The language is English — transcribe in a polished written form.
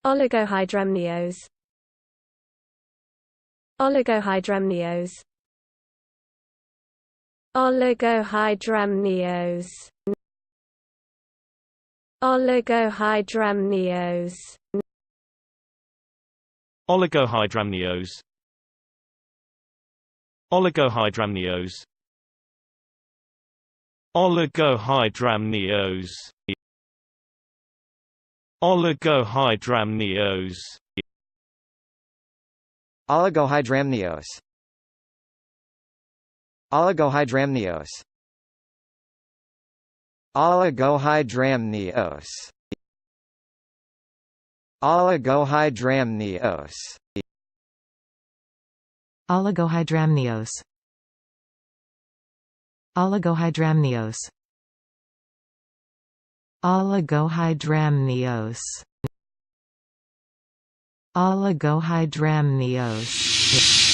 Oligohydramnios. Oligohydramnios. Oligohydramnios. Oligohydramnios. Oligohydramnios. Oligohydramnios. Oligohydramnios. Oligohydramnios. Oligohydramnios. Oligohydramnios. Oligohydramnios. Oligohydramnios. Oligohydramnios. Oligohydramnios. Oligohydramnios. Oligohydramnios.